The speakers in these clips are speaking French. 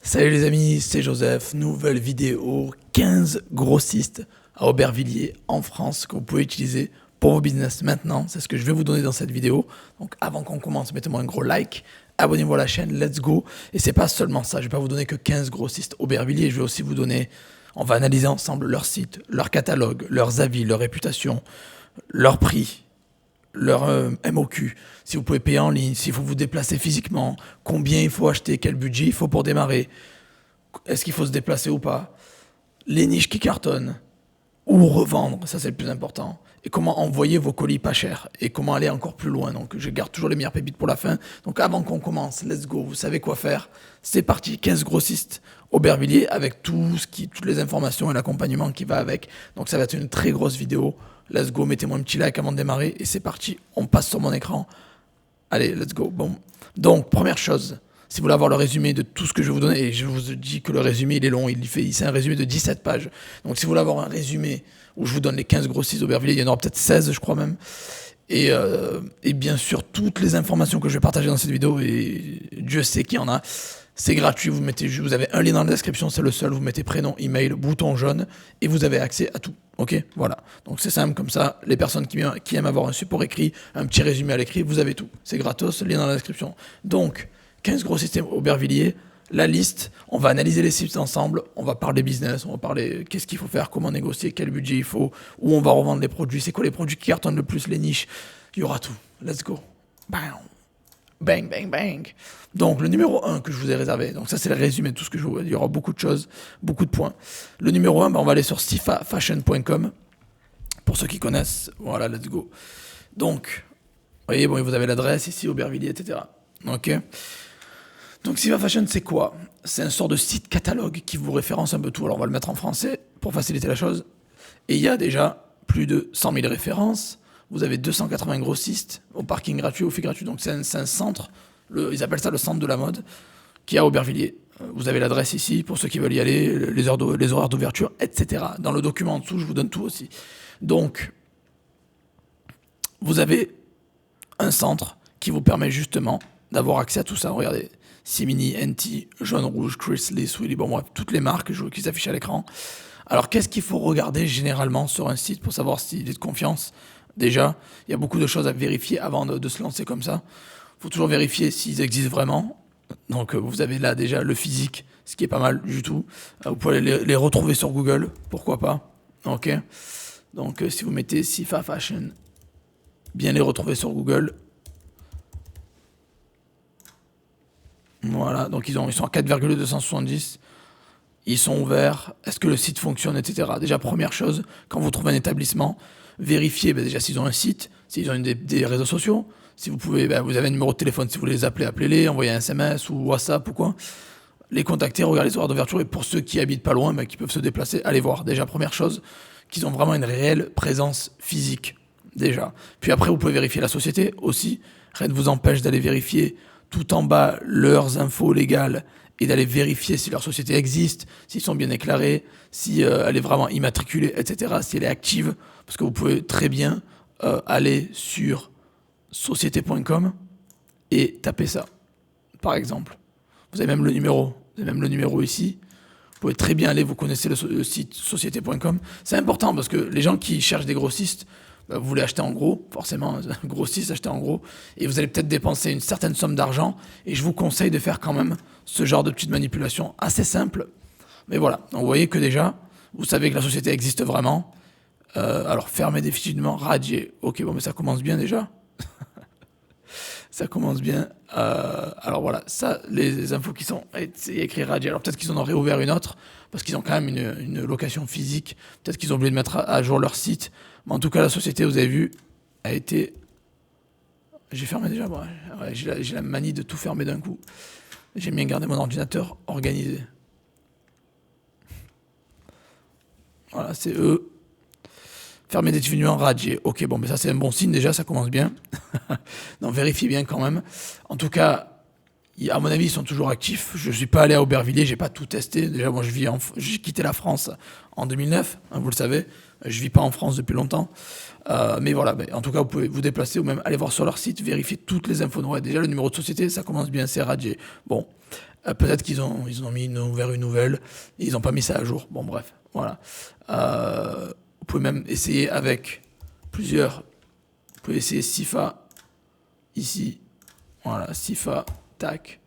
Salut les amis, c'est Joseph, nouvelle vidéo 15 grossistes à Aubervilliers en France que vous pouvez utiliser pour vos business maintenant. C'est ce que je vais vous donner dans cette vidéo. Donc avant qu'on commence, mettez-moi un gros like, abonnez-vous à la chaîne, let's go. Et c'est pas seulement ça, je vais pas vous donner que 15 grossistes Aubervilliers, je vais aussi vous donner, on va analyser ensemble leur site, leur catalogue, leurs avis, leur réputation, leur prix, leur MOQ, si vous pouvez payer en ligne, s'il faut vous déplacer physiquement, combien il faut acheter, quel budget il faut pour démarrer, est-ce qu'il faut se déplacer ou pas, les niches qui cartonnent, où revendre, ça c'est le plus important, et comment envoyer vos colis pas chers, et comment aller encore plus loin. Donc je garde toujours les meilleures pépites pour la fin. Donc avant qu'on commence, let's go, vous savez quoi faire. C'est parti, 15 grossistes Aubervilliers avec toutes les informations et l'accompagnement qui va avec. Donc ça va être une très grosse vidéo. Let's go, mettez-moi un petit like avant de démarrer, et c'est parti, on passe sur mon écran. Allez, let's go. Bon. Donc, première chose, si vous voulez avoir le résumé de tout ce que je vais vous donner, et je vous dis que le résumé, il est long, c'est un résumé de 17 pages. Donc, si vous voulez avoir un résumé où je vous donne les 15 grossistes Aubervilliers, il y en aura peut-être 16, je crois même. Et bien sûr, toutes les informations que je vais partager dans cette vidéo, et Dieu sait qu'il y en a, c'est gratuit, vous avez un lien dans la description, c'est le seul, vous mettez prénom, email, bouton jaune, et vous avez accès à tout. Ok, voilà. Donc c'est simple comme ça. Les personnes qui aiment avoir un support écrit, un petit résumé à l'écrit, vous avez tout. C'est gratos, lien dans la description. Donc, 15 gros systèmes Aubervilliers, la liste, on va analyser les sites ensemble, on va parler business, on va parler qu'est-ce qu'il faut faire, comment négocier, quel budget il faut, où on va revendre les produits, c'est quoi les produits qui cartonnent le plus, les niches. Il y aura tout. Let's go. Bam. Bang, bang, bang. Donc, le numéro 1 que je vous ai réservé, donc ça c'est le résumé de tout ce que je vous... Il y aura beaucoup de choses, beaucoup de points. Le numéro 1, on va aller sur sifafashion.com. Pour ceux qui connaissent, voilà, let's go. Donc, vous voyez, bon, vous avez l'adresse ici, Aubervilliers, etc. Ok. Donc, Sifa Fashion, c'est quoi? C'est un sort de site catalogue qui vous référence un peu tout. Alors, on va le mettre en français pour faciliter la chose. Et il y a déjà plus de 100 000 références. Vous avez 280 grossistes au parking gratuit, au fil gratuit. Donc, c'est un centre, ils appellent ça le centre de la mode, qui est à Aubervilliers. Vous avez l'adresse ici pour ceux qui veulent y aller, les horaires d'ouverture, etc. Dans le document en dessous, je vous donne tout aussi. Donc, vous avez un centre qui vous permet justement d'avoir accès à tout ça. Regardez, Simini, NT, Jaune Rouge, Chrisley, Swilly, bon bref, toutes les marques qui s'affichent à l'écran. Alors, qu'est-ce qu'il faut regarder généralement sur un site pour savoir s'il est de confiance? Déjà, il y a beaucoup de choses à vérifier avant de se lancer comme ça. Il faut toujours vérifier s'ils existent vraiment. Donc, vous avez là déjà le physique, ce qui est pas mal du tout. Vous pouvez les retrouver sur Google, pourquoi pas. Ok. Donc, si vous mettez Sifa Fashion, bien les retrouver sur Google. Voilà, donc ils sont à 4,270. Ils sont ouverts. Est-ce que le site fonctionne, etc. Déjà, première chose, quand vous trouvez un établissement, vérifiez déjà s'ils ont un site, s'ils ont des réseaux sociaux. Si vous pouvez, vous avez un numéro de téléphone, si vous voulez les appeler, appelez-les, envoyez un SMS ou WhatsApp ou quoi. Les contacter, regardez les horaires d'ouverture, et pour ceux qui habitent pas loin, qui peuvent se déplacer, allez voir. Déjà, première chose, qu'ils ont vraiment une réelle présence physique, déjà. Puis après, vous pouvez vérifier la société aussi. Rien ne vous empêche d'aller vérifier tout en bas leurs infos légales et d'aller vérifier si leur société existe, s'ils sont bien déclarés, si elle est vraiment immatriculée, etc., si elle est active, parce que vous pouvez très bien aller sur société.com et taper ça, par exemple. Vous avez même le numéro ici. Vous pouvez très bien aller, vous connaissez le site société.com. C'est important parce que les gens qui cherchent des grossistes, vous voulez acheter en gros, forcément, grossiste, acheter en gros, et vous allez peut-être dépenser une certaine somme d'argent, et je vous conseille de faire quand même ce genre de petite manipulation assez simple. Mais voilà, donc vous voyez que déjà, vous savez que la société existe vraiment. Alors, fermez définitivement, radier. Ok, bon, mais ça commence bien déjà. Ça commence bien. Alors voilà, ça, les infos qui sont écrites radier. Alors peut-être qu'ils en ont réouvert une autre, parce qu'ils ont quand même une location physique. Peut-être qu'ils ont oublié de mettre à jour leur site. Mais en tout cas, la société, vous avez vu, a été... J'ai fermé déjà, ouais, j'ai la manie de tout fermer d'un coup. J'aime bien garder mon ordinateur organisé. Voilà, c'est eux. Fermer définitivement radier. Ok, bon, mais ça c'est un bon signe déjà, ça commence bien. Donc vérifiez bien quand même. En tout cas, à mon avis, ils sont toujours actifs. Je ne suis pas allé à Aubervilliers, j'ai pas tout testé. Déjà, moi, j'ai quitté la France en 2009, hein, vous le savez. Je vis pas en France depuis longtemps. Mais voilà, en tout cas, vous pouvez vous déplacer ou même aller voir sur leur site, vérifier toutes les infos. Ouais, déjà, le numéro de société, ça commence bien, c'est radier. Bon, Peut-être qu'ils ont, ouvert une nouvelle et ils n'ont pas mis ça à jour. Bon, bref, voilà. Vous pouvez même essayer avec plusieurs. Vous pouvez essayer Sifa, ici. Voilà, Sifa, tac.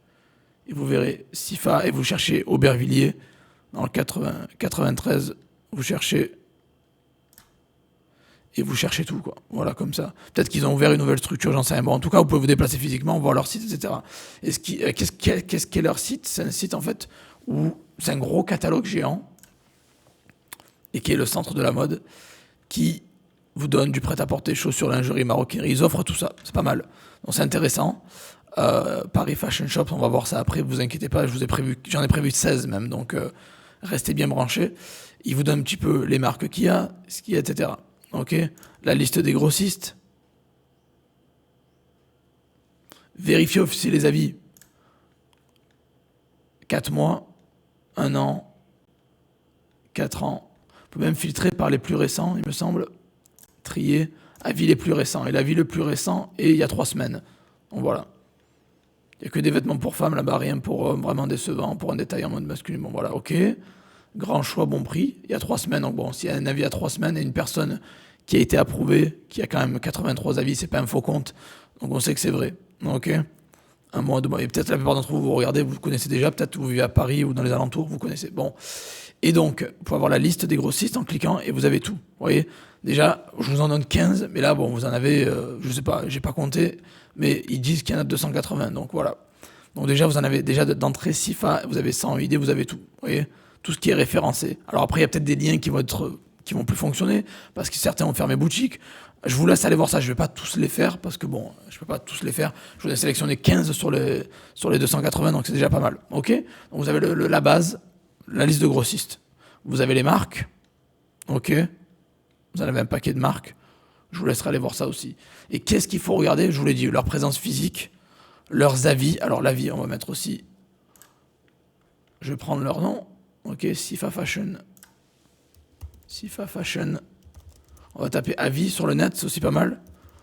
Et vous verrez Sifa et vous cherchez Aubervilliers. Dans le 93, vous cherchez. Et vous cherchez tout, quoi. Voilà, comme ça. Peut-être qu'ils ont ouvert une nouvelle structure, j'en sais rien. Bon, en tout cas, vous pouvez vous déplacer physiquement, voir leur site, etc. Et qu'est-ce qu'est leur site? C'est un site, en fait, où c'est un gros catalogue géant, et qui est le centre de la mode, qui vous donne du prêt-à-porter, chaussures, lingerie, maroquinerie. Ils offrent tout ça. C'est pas mal. Donc, c'est intéressant. Paris Fashion Shops, on va voir ça après, vous inquiétez pas, j'en ai prévu 16 même, donc restez bien branchés. Ils vous donnent un petit peu les marques qu'il y a, ce qu'il y a, etc. Ok, la liste des grossistes. Vérifiez aussi les avis. 4 mois, 1 an, 4 ans. Vous pouvez même filtrer par les plus récents, il me semble. Trier, avis les plus récents. Et l'avis le plus récent est il y a 3 semaines. Donc voilà. Il n'y a que des vêtements pour femmes là-bas, rien pour vraiment décevant, pour un détail en mode masculin. Bon voilà, ok. Grand choix, bon prix. Il y a 3 semaines, donc bon, s'il y a un avis à 3 semaines et une personne qui a été approuvée, qui a quand même 83 avis, c'est pas un faux compte. Donc on sait que c'est vrai. Ok. Un mois, 2 mois. Et peut-être la plupart d'entre vous, vous regardez, vous connaissez déjà, peut-être vous vivez à Paris ou dans les alentours, vous connaissez. Bon. Et donc, vous pouvez avoir la liste des grossistes en cliquant et vous avez tout. Vous voyez, déjà, je vous en donne 15, mais là, bon, vous en avez, je sais pas, j'ai pas compté, mais ils disent qu'il y en a 280, donc voilà. Donc déjà, vous en avez déjà d'entrée Sifa, vous avez 100 idées, vous avez tout. Vous voyez, tout ce qui est référencé. Alors après, il y a peut-être des liens qui vont plus fonctionner, parce que certains ont fermé boutique. Je vous laisse aller voir ça, je vais pas tous les faire, parce que bon, je peux pas tous les faire. Je vous ai sélectionné 15 sur les 280, donc c'est déjà pas mal. Ok. Donc vous avez la base, la liste de grossistes. Vous avez les marques. Ok. Vous en avez un paquet de marques. Je vous laisserai aller voir ça aussi. Et qu'est-ce qu'il faut regarder? Je vous l'ai dit, leur présence physique, leurs avis. Alors l'avis, on va mettre aussi. Je vais prendre leur nom. Ok, Sifa Fashion. Sifa Fashion. On va taper avis sur le net, c'est aussi pas mal.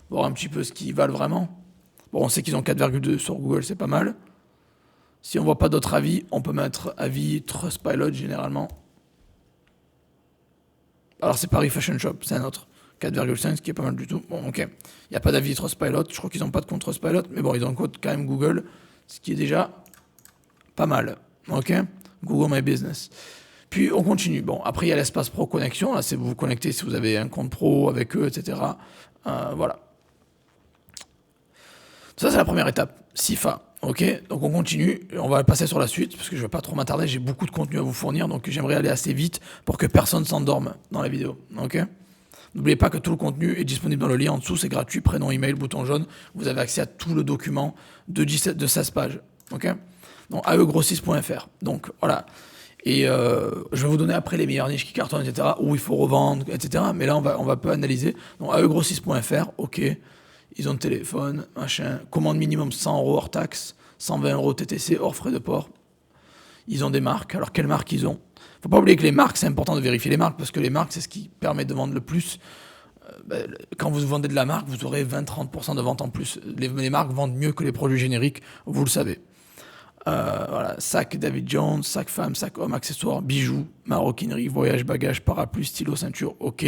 Voir un petit peu ce qu'ils valent vraiment. Bon, on sait qu'ils ont 4,2 sur Google, c'est pas mal. Si on voit pas d'autres avis, on peut mettre avis Trustpilot généralement. Alors c'est Paris Fashion Shop, c'est un autre. 4,5, ce qui est pas mal du tout. Bon, ok. Il n'y a pas d'avis Trustpilot. Je crois qu'ils n'ont pas de compte Trustpilot. Mais bon, ils ont un compte quand même Google. Ce qui est déjà pas mal. Ok. Google My Business. Puis on continue. Bon, après il y a l'espace pro connexion. Là, c'est vous vous connectez si vous avez un compte pro avec eux, etc. Voilà. Ça, c'est la première étape. Sifa. Ok, donc on continue, on va passer sur la suite, parce que je ne vais pas trop m'attarder, j'ai beaucoup de contenu à vous fournir, donc j'aimerais aller assez vite pour que personne s'endorme dans la vidéo. Ok. N'oubliez pas que tout le contenu est disponible dans le lien en dessous, c'est gratuit, prénom, email, bouton jaune, vous avez accès à tout le document de 16 pages. Ok. Donc aegrossiste.fr. Donc voilà. Et je vais vous donner après les meilleures niches qui cartonnent, etc., où il faut revendre, etc. Mais là, on va peu analyser. Donc aegrossiste.fr, ok. Ils ont le téléphone, machin. Commande minimum 100 € hors taxe, 120 € TTC hors frais de port. Ils ont des marques. Alors, quelles marques ils ont? Faut pas oublier que les marques, c'est important de vérifier les marques, parce que les marques, c'est ce qui permet de vendre le plus. Quand vous vendez de la marque, vous aurez 20-30% de vente en plus. Les marques vendent mieux que les produits génériques, vous le savez. Voilà, sac David Jones, sac femme, sac homme, accessoires, bijoux, maroquinerie, voyage, bagages, parapluie, stylo, ceinture, ok.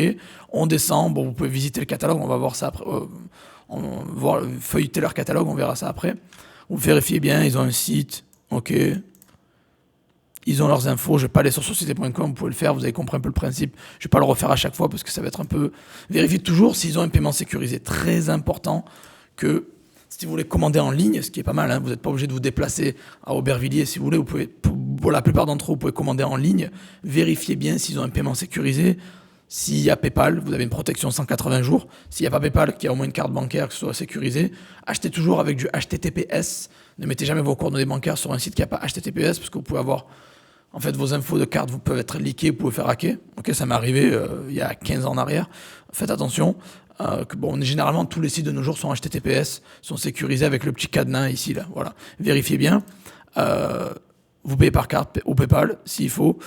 On descend, bon, vous pouvez visiter le catalogue, on va voir ça après. On va feuilleter leur catalogue, on verra ça après. Vous vérifiez bien, ils ont un site, ok. Ils ont leurs infos, je ne vais pas aller sur société.com, vous pouvez le faire, vous avez compris un peu le principe. Je ne vais pas le refaire à chaque fois parce que ça va être un peu... Vérifiez toujours s'ils ont un paiement sécurisé. Très important que si vous voulez commander en ligne, ce qui est pas mal, hein, vous n'êtes pas obligé de vous déplacer à Aubervilliers si vous voulez, pour la plupart d'entre eux, vous pouvez commander en ligne. Vérifiez bien s'ils ont un paiement sécurisé. S'il y a PayPal, vous avez une protection 180 jours. S'il n'y a pas PayPal, qu'il y a au moins une carte bancaire qui soit sécurisée, achetez toujours avec du HTTPS. Ne mettez jamais vos coordonnées bancaires sur un site qui n'a pas HTTPS parce que vous pouvez avoir... En fait, vos infos de carte, vous peuvent être leakées, vous pouvez faire hacker. Ok, ça m'est arrivé il y a 15 ans en arrière. Faites attention. Généralement, tous les sites de nos jours sont HTTPS, sont sécurisés avec le petit cadenas ici, là. Voilà. Vérifiez bien. vous payez par carte ou PayPal s'il faut.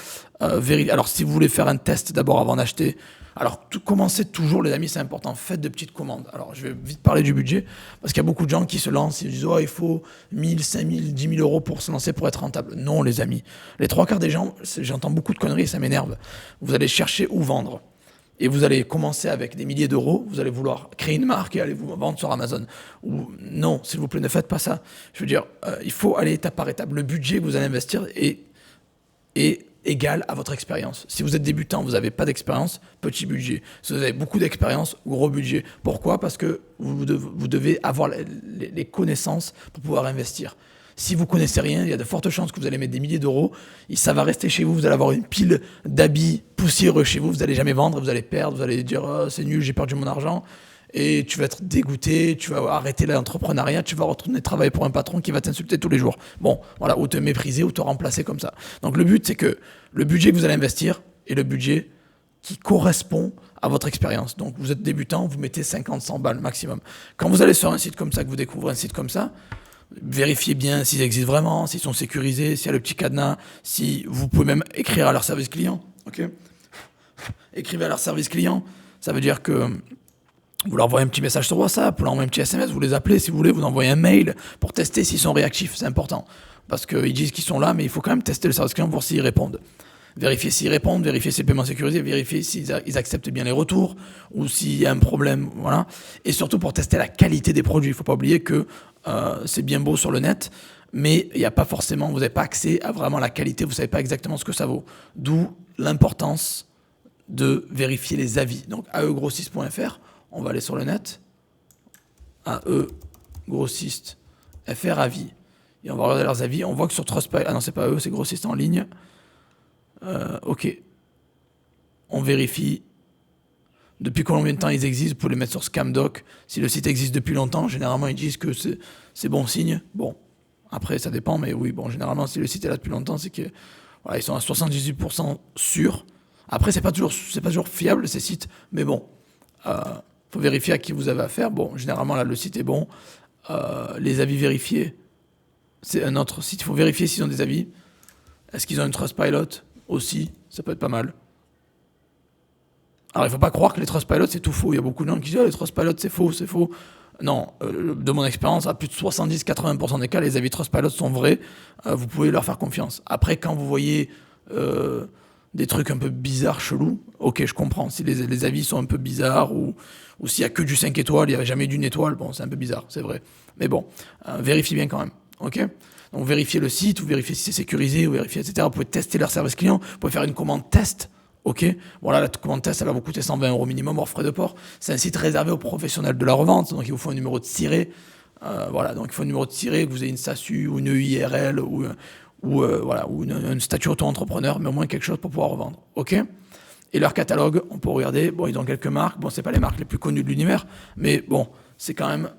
Alors, si vous voulez faire un test d'abord avant d'acheter, alors commencez toujours, les amis, c'est important. Faites de petites commandes. Alors, je vais vite parler du budget parce qu'il y a beaucoup de gens qui se lancent et disent oh, il faut 1000, 5000, 10 000 euros pour se lancer pour être rentable. Non, les amis. Les trois quarts des gens, j'entends beaucoup de conneries et ça m'énerve. Vous allez chercher où vendre. Et vous allez commencer avec des milliers d'euros, vous allez vouloir créer une marque et aller vous vendre sur Amazon. Ou non, s'il vous plaît, ne faites pas ça. Je veux dire, il faut aller étape par étape. Le budget que vous allez investir est égal à votre expérience. Si vous êtes débutant, vous n'avez pas d'expérience, petit budget. Si vous avez beaucoup d'expérience, gros budget. Pourquoi ? Parce que vous devez avoir les connaissances pour pouvoir investir. Si vous connaissez rien, il y a de fortes chances que vous allez mettre des milliers d'euros, et ça va rester chez vous, vous allez avoir une pile d'habits poussiéreux chez vous, vous n'allez jamais vendre, vous allez perdre, vous allez dire oh, c'est nul, j'ai perdu mon argent, et tu vas être dégoûté, tu vas arrêter l'entrepreneuriat, tu vas retourner travailler pour un patron qui va t'insulter tous les jours. Bon, voilà, ou te mépriser, ou te remplacer comme ça. Donc le but, c'est que le budget que vous allez investir est le budget qui correspond à votre expérience. Donc vous êtes débutant, vous mettez 50, 100 balles maximum. Quand vous allez sur un site comme ça, que vous découvrez un site comme ça, vérifiez bien s'ils existent vraiment, s'ils sont sécurisés, s'il y a le petit cadenas, si vous pouvez même écrire à leur service client. Ok ? Écrivez à leur service client, ça veut dire que vous leur envoyez un petit message sur WhatsApp, vous leur envoyez un petit SMS, vous les appelez si vous voulez, vous envoyez un mail pour tester s'ils sont réactifs, c'est important. Parce qu'ils disent qu'ils sont là, mais il faut quand même tester le service client pour voir s'ils répondent. Vérifiez s'ils répondent, vérifiez si le paiement est sécurisé, vérifiez s'ils acceptent bien les retours ou s'il y a un problème, voilà. Et surtout pour tester la qualité des produits. Il ne faut pas oublier que c'est bien beau sur le net, mais il n'y a pas forcément, vous n'avez pas accès à vraiment la qualité, vous ne savez pas exactement ce que ça vaut. D'où l'importance de vérifier les avis. Donc aegrossiste.fr, on va aller sur le net, aegrossiste.fr avis. Et on va regarder leurs avis, on voit que sur Trustpilot, ah non c'est pas eux, c'est Grossiste en ligne. Ok. On vérifie depuis combien de temps ils existent. Vous pouvez les mettre sur Scamdoc. Si le site existe depuis longtemps, généralement ils disent que c'est bon signe. Bon, après ça dépend, mais oui, bon, généralement si le site est là depuis longtemps, c'est que voilà, ils sont à 78% sûrs. Après, c'est pas toujours fiable ces sites, mais bon, faut vérifier à qui vous avez affaire. Bon, généralement là le site est bon. Les avis vérifiés, c'est un autre site. Il faut vérifier s'ils ont des avis. Est-ce qu'ils ont une Trustpilot aussi? Ça peut être pas mal. Alors, il ne faut pas croire que les Trustpilot, c'est tout faux. Il y a beaucoup de gens qui disent oh, les Trustpilot, c'est faux, c'est faux. Non, de mon expérience, à plus de 70-80% des cas, les avis Trustpilot sont vrais. Vous pouvez leur faire confiance. Après, quand vous voyez des trucs un peu bizarres, chelous, ok, je comprends. Si les avis sont un peu bizarres ou s'il n'y a que du 5 étoiles, il n'y a jamais d'une étoile, bon, c'est un peu bizarre, c'est vrai. Mais bon, vérifiez bien quand même, ok ? Donc vérifiez le site, vous vérifiez si c'est sécurisé, vous vérifiez, etc. Vous pouvez tester leur service client, vous pouvez faire une commande test, ok ? Voilà, la commande test, elle va vous coûter 120 € minimum hors frais de port. C'est un site réservé aux professionnels de la revente, donc il vous faut un numéro de siret. Voilà, donc il faut un numéro de siret, que vous ayez une SASU ou une EIRL ou un statut auto-entrepreneur, mais au moins quelque chose pour pouvoir revendre, ok ? Et leur catalogue, on peut regarder, bon, ils ont quelques marques, bon, c'est pas les marques les plus connues de l'univers, mais bon, c'est quand même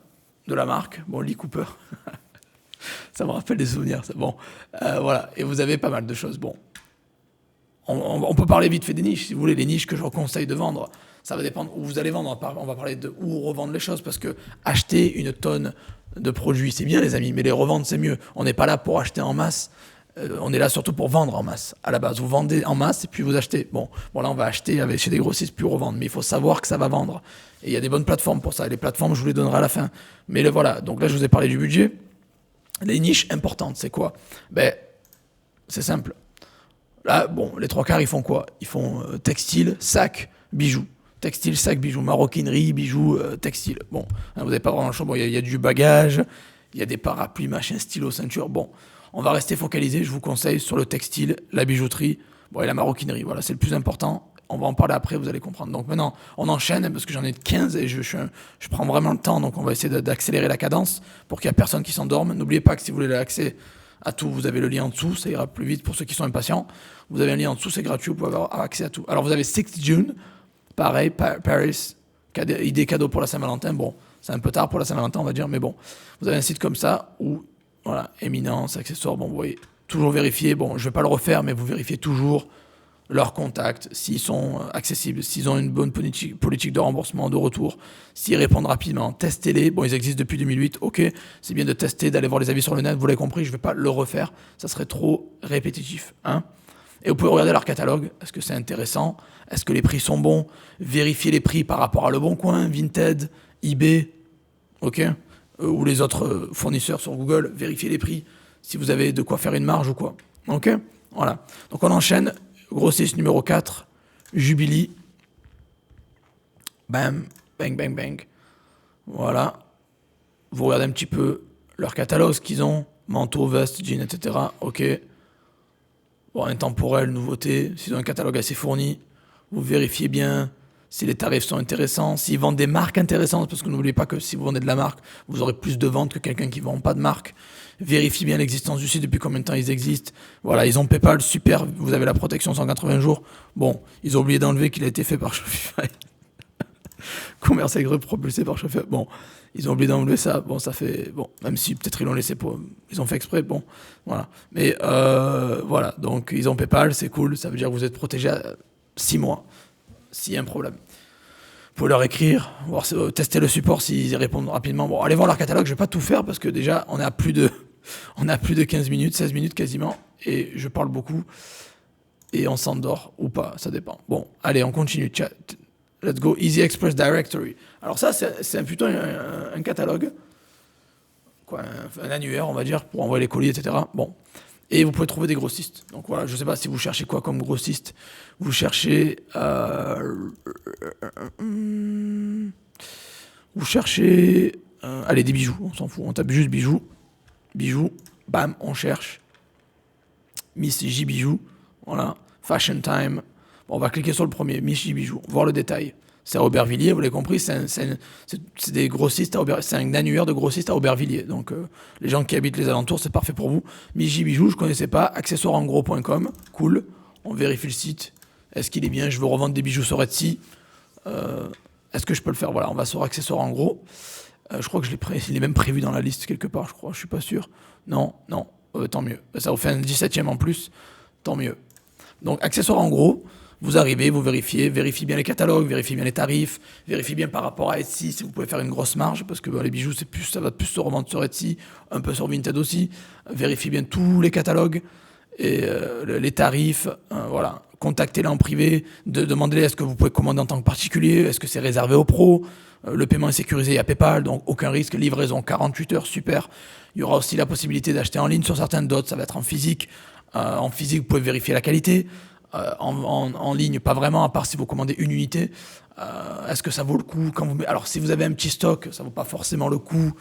de la marque, bon, Lee Cooper. Ça me rappelle des souvenirs, ça. Bon, voilà. Et vous avez pas mal de choses. Bon, on peut parler vite fait des niches. Si vous voulez, les niches que je vous conseille de vendre, ça va dépendre où vous allez vendre. On va parler de où revendre les choses, parce que acheter une tonne de produits, c'est bien, les amis, mais les revendre, c'est mieux. On n'est pas là pour acheter en masse. On est là surtout pour vendre en masse. À la base, vous vendez en masse et puis vous achetez. Bon, là, on va acheter chez des grossistes puis revendre. Mais il faut savoir que ça va vendre. Et il y a des bonnes plateformes pour ça. Et les plateformes, je vous les donnerai à la fin. Mais voilà. Donc là, je vous ai parlé du budget. Les niches importantes, c'est quoi ? C'est simple. Là, bon, les trois quarts, ils font quoi ? Ils font textile, sac, bijoux. Textile, sac, bijoux. Maroquinerie, bijoux, textile. Bon, hein, vous n'avez pas vraiment le choix. Bon, il y a du bagage, il y a des parapluies, machin, stylo, ceinture. Bon, on va rester focalisé, je vous conseille, sur le textile, la bijouterie, et la maroquinerie. Voilà, c'est le plus important. On va en parler après, vous allez comprendre. Donc maintenant, on enchaîne parce que j'en ai 15 et je prends vraiment le temps. Donc on va essayer d'accélérer la cadence pour qu'il n'y ait personne qui s'endorme. N'oubliez pas que si vous voulez l'accès à tout, vous avez le lien en dessous. Ça ira plus vite pour ceux qui sont impatients. Vous avez un lien en dessous, c'est gratuit. Vous pouvez avoir accès à tout. Alors vous avez 6 June, pareil, Paris, idée cadeau pour la Saint-Valentin. Bon, c'est un peu tard pour la Saint-Valentin, on va dire, mais bon. Vous avez un site comme ça où, voilà, éminence, accessoires. Bon, vous voyez, toujours vérifier. Bon, je ne vais pas le refaire, mais vous vérifiez toujours leurs contacts, s'ils sont accessibles, s'ils ont une bonne politique de remboursement, de retour, s'ils répondent rapidement, testez-les. Bon, ils existent depuis 2008, ok, c'est bien de tester, d'aller voir les avis sur le net, vous l'avez compris, je ne vais pas le refaire, ça serait trop répétitif. Hein. Et vous pouvez regarder leur catalogue, est-ce que c'est intéressant, est-ce que les prix sont bons, vérifier les prix par rapport à Le Bon Coin, Vinted, eBay, ok, ou les autres fournisseurs sur Google, vérifiez les prix, si vous avez de quoi faire une marge ou quoi. Ok, voilà. Donc on enchaîne. Grossiste numéro 4, Jubilee. Bam, bang, bang, bang. Voilà. Vous regardez un petit peu leur catalogue, ce qu'ils ont. Manteau, veste, jean, etc. Ok. Bon, intemporel, nouveauté. S'ils ont un catalogue assez fourni, vous vérifiez bien si les tarifs sont intéressants, s'ils vendent des marques intéressantes, parce que n'oubliez pas que si vous vendez de la marque, vous aurez plus de ventes que quelqu'un qui ne vend pas de marque. Vérifiez bien l'existence du site, depuis combien de temps ils existent. Voilà, ils ont PayPal, super, vous avez la protection 180 jours. Bon, ils ont oublié d'enlever qu'il a été fait par Shopify. Commerce agricole propulsé par Shopify. Bon, ils ont oublié d'enlever ça. Bon, ça fait... Bon, même si peut-être ils l'ont laissé pour... Ils ont fait exprès, bon, voilà. Mais voilà, donc ils ont PayPal, c'est cool, ça veut dire que vous êtes protégé à 6 mois. S'il y a un problème. Vous pouvez leur écrire, voir, tester le support s'ils répondent rapidement. Bon, allez voir leur catalogue, je ne vais pas tout faire parce que déjà, on a plus de 15 minutes, 16 minutes quasiment, et je parle beaucoup, et on s'endort ou pas, ça dépend. Bon, allez, on continue. Let's go, Easy Express Directory. Alors ça, c'est plutôt un catalogue, quoi, un annuaire, on va dire, pour envoyer les colis, etc. Bon. Et vous pouvez trouver des grossistes. Donc voilà, je ne sais pas si vous cherchez quoi comme grossiste. Vous cherchez... allez, des bijoux, on s'en fout. On tape juste bijoux. Bijoux, bam, on cherche. Miss J Bijoux, voilà. Fashion Time. Bon, on va cliquer sur le premier, Miss J Bijoux, voir le détail. C'est à Aubervilliers, vous l'avez compris, c'est des grossistes c'est un annuaire de grossistes à Aubervilliers. Donc les gens qui habitent les alentours, c'est parfait pour vous. Miss J Bijoux, je ne connaissais pas. Accessoiresengros.com, cool. On vérifie le site. Est-ce qu'il est bien? Je veux revendre des bijoux sur Etsy. Est-ce que je peux le faire? Voilà, on va sur Accessoires en gros. Je crois que il est même prévu dans la liste quelque part, je crois. Je suis pas sûr. Non, tant mieux. Ça vous fait un 17e en plus. Tant mieux. Donc, Accessoires en gros. Vous arrivez, vous vérifiez bien les catalogues, vérifiez bien les tarifs, vérifiez bien par rapport à Etsy si vous pouvez faire une grosse marge, parce que les bijoux, ça va plus se revendre sur Etsy, un peu sur Vinted aussi. Vérifiez bien tous les catalogues et les tarifs, voilà. Contactez-les en privé, demandez-les est-ce que vous pouvez commander en tant que particulier, est-ce que c'est réservé aux pros, le paiement est sécurisé, il y a PayPal, donc aucun risque, livraison 48 heures, super. Il y aura aussi la possibilité d'acheter en ligne sur certaines, d'autres ça va être en physique. En physique, vous pouvez vérifier la qualité. En ligne, pas vraiment, à part si vous commandez une unité. Est-ce que ça vaut le coup Alors, si vous avez un petit stock, ça vaut pas forcément le coup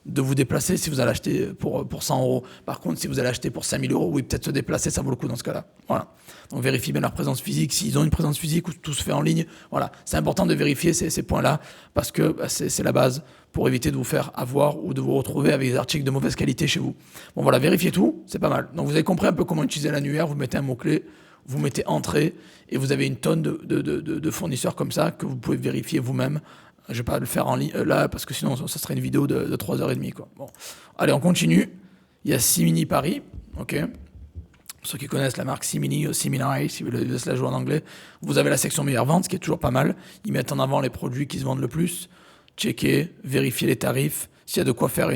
de vous déplacer si vous allez acheter pour 100 euros. Par contre, si vous allez acheter pour 5000 euros, oui, peut-être se déplacer, ça vaut le coup dans ce cas-là. Voilà. Donc, vérifiez bien leur présence physique, s'ils ont une présence physique ou tout se fait en ligne. Voilà. C'est important de vérifier ces points-là parce que c'est la base pour éviter de vous faire avoir ou de vous retrouver avec des articles de mauvaise qualité chez vous. Bon, voilà, vérifiez tout, c'est pas mal. Donc, vous avez compris un peu comment utiliser l'annuaire, vous mettez un mot-clé, vous mettez entrée et vous avez une tonne de fournisseurs comme ça que vous pouvez vérifier vous-même. Je ne vais pas le faire en ligne là parce que sinon ça serait une vidéo de 3h30 quoi. Bon. Allez, on continue. Il y a Simini Paris, ok. Pour ceux qui connaissent la marque Simini, Simini, si vous voulez la jouer en anglais, vous avez la section meilleure vente, ce qui est toujours pas mal. Ils mettent en avant les produits qui se vendent le plus. Checkez, vérifiez les tarifs. S'il y a de quoi faire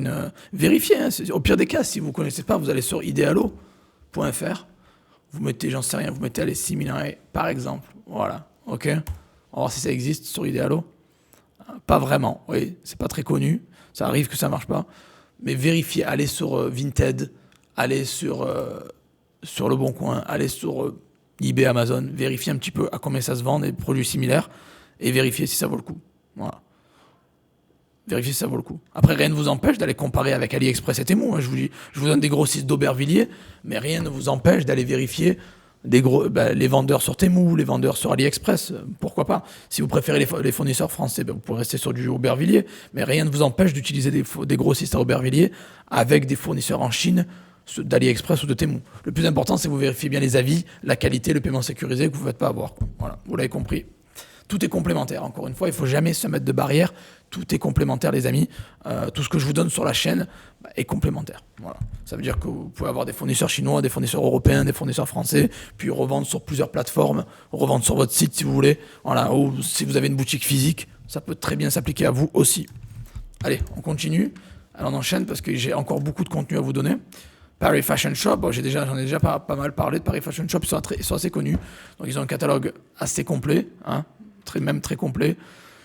vérifiez. Hein, au pire des cas, si vous ne connaissez pas, vous allez sur idealo.fr. Vous mettez, j'en sais rien, vous mettez allez 6000 par exemple. Voilà, ok. On va voir si ça existe sur Idealo. Pas vraiment, oui, c'est pas très connu. Ça arrive que ça marche pas. Mais vérifiez, allez sur Vinted, allez sur Le Bon Coin, allez sur eBay, Amazon. Vérifiez un petit peu à combien ça se vend, des produits similaires, et vérifiez si ça vaut le coup. Voilà. Vérifiez si ça vaut le coup. Après, rien ne vous empêche d'aller comparer avec AliExpress et Temu. Hein. Je vous donne des grossistes d'Aubervilliers, mais rien ne vous empêche d'aller vérifier les vendeurs sur Temu, les vendeurs sur AliExpress. Pourquoi pas? Si vous préférez les fournisseurs français, vous pouvez rester sur du Aubervilliers, mais rien ne vous empêche d'utiliser des grossistes à Aubervilliers avec des fournisseurs en Chine d'AliExpress ou de Temu. Le plus important, c'est que vous vérifiez bien les avis, la qualité, le paiement sécurisé, que vous ne faites pas avoir. Voilà, vous l'avez compris. tout est complémentaire. Encore une fois, il ne faut jamais se mettre de barrière. Tout est complémentaire, les amis. Tout ce que je vous donne sur la chaîne est complémentaire. Voilà. Ça veut dire que vous pouvez avoir des fournisseurs chinois, des fournisseurs européens, des fournisseurs français, puis revendre sur plusieurs plateformes, revendre sur votre site si vous voulez. Voilà. Ou si vous avez une boutique physique, ça peut très bien s'appliquer à vous aussi. Allez, on continue. Alors on enchaîne parce que j'ai encore beaucoup de contenu à vous donner. Paris Fashion Shop, bon, j'en ai déjà pas mal parlé de Paris Fashion Shop, ils sont assez connus. Donc ils ont un catalogue assez complet, hein, même très complet.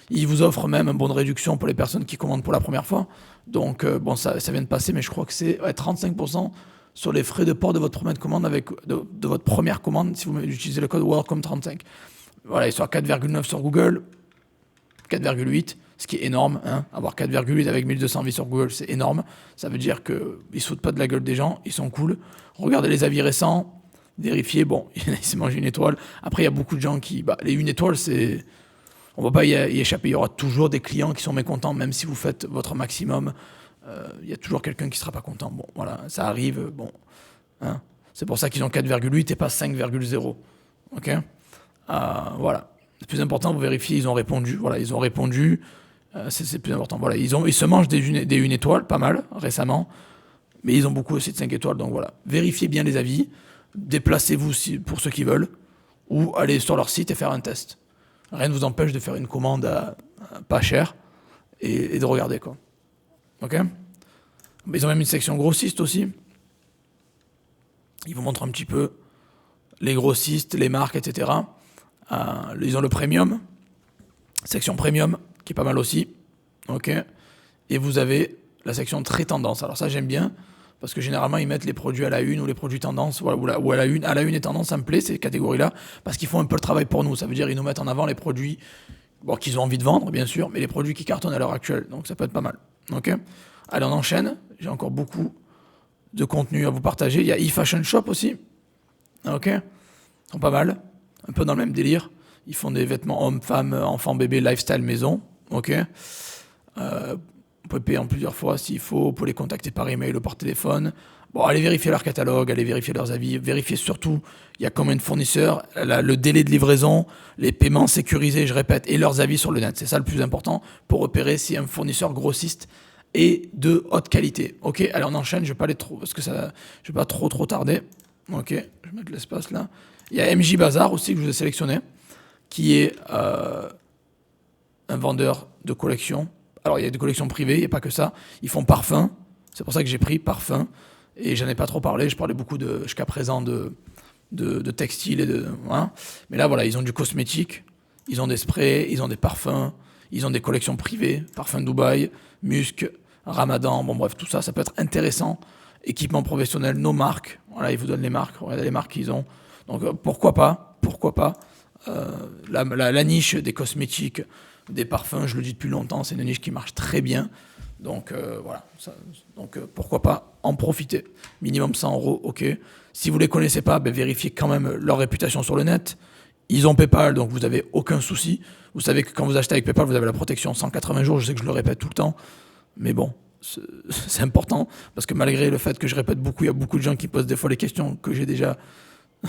Ils vous offrent même un bon de réduction pour les personnes qui commandent pour la première fois. Donc bon, ça vient de passer, mais je crois que c'est 35% sur les frais de port de votre première commande de votre première commande si vous utilisez le code WorldCom35. Voilà, ils sont à 4,9 sur Google, 4,8. Ce qui est énorme, hein. Avoir 4,8 avec 1200 avis sur Google, c'est énorme. Ça veut dire qu'ils ne sautent pas de la gueule des gens, ils sont cool. Regardez les avis récents, vérifiez. Bon, il s'est mangé une étoile. Après, il y a beaucoup de gens qui... les une étoile, c'est... On ne va pas y échapper. Il y aura toujours des clients qui sont mécontents, même si vous faites votre maximum. Il y a toujours quelqu'un qui ne sera pas content. Bon, voilà, ça arrive. Bon, hein. C'est pour ça qu'ils ont 4,8 et pas 5,0. OK, voilà. Le plus important, vous vérifiez, ils ont répondu. Voilà, ils ont répondu. C'est le plus important. Voilà, ils se mangent des une étoile, pas mal, récemment. Mais ils ont beaucoup aussi de 5 étoiles. Donc voilà, vérifiez bien les avis. Déplacez-vous pour ceux qui veulent. Ou allez sur leur site et faire un test. Rien ne vous empêche de faire une commande à pas cher et de regarder, quoi. OK. Mais ils ont même une section grossiste aussi. Ils vous montrent un petit peu les grossistes, les marques, etc. Ils ont le premium, section premium, qui est pas mal aussi. OK. Et vous avez la section très tendance. Alors ça, j'aime bien, parce que généralement, ils mettent les produits à la une ou les produits tendance, ou à la une. À la une et tendance, ça me plaît, ces catégories-là, parce qu'ils font un peu le travail pour nous. Ça veut dire qu'ils nous mettent en avant les produits qu'ils ont envie de vendre, bien sûr, mais les produits qui cartonnent à l'heure actuelle. Donc ça peut être pas mal. OK. Allez, on enchaîne. J'ai encore beaucoup de contenu à vous partager. Il y a eFashion Shop aussi. OK. Ils sont pas mal. Un peu dans le même délire. Ils font des vêtements hommes, femmes, enfants, bébés, lifestyle, maison. OK. Vous pouvez payer en plusieurs fois s'il faut. Vous pouvez les contacter par email ou par téléphone. Bon, allez vérifier leur catalogue, allez vérifier leurs avis. Vérifiez surtout, il y a combien de fournisseurs, le délai de livraison, les paiements sécurisés, je répète, et leurs avis sur le net. C'est ça le plus important pour repérer si un fournisseur grossiste est de haute qualité. OK, allez, on enchaîne. Je ne vais pas aller trop, parce que je ne vais pas trop tarder. OK, je vais mettre l'espace là. Il y a MJ Bazar aussi que je vous ai sélectionné, qui est un vendeur de collections. Alors, il y a des collections privées, il n'y a pas que ça. Ils font parfum. C'est pour ça que j'ai pris parfum. Et j'en ai pas trop parlé. Je parlais beaucoup jusqu'à présent de textile et de... Hein. Mais là, voilà, ils ont du cosmétique. Ils ont des sprays, ils ont des parfums. Ils ont des collections privées. Parfum Dubaï, Musc, Ramadan. Bon, bref, tout ça, ça peut être intéressant. Équipement professionnel, nos marques. Voilà, ils vous donnent les marques. Regardez les marques qu'ils ont. Donc, pourquoi pas. La niche des cosmétiques, des parfums, je le dis depuis longtemps, c'est une niche qui marche très bien. Donc voilà, pourquoi pas en profiter. Minimum 100 €, OK. Si vous ne les connaissez pas, vérifiez quand même leur réputation sur le net. Ils ont PayPal, donc vous n'avez aucun souci. Vous savez que quand vous achetez avec PayPal, vous avez la protection 180 jours. Je sais que je le répète tout le temps, mais bon, c'est important, parce que malgré le fait que je répète beaucoup, il y a beaucoup de gens qui posent des fois les questions que j'ai déjà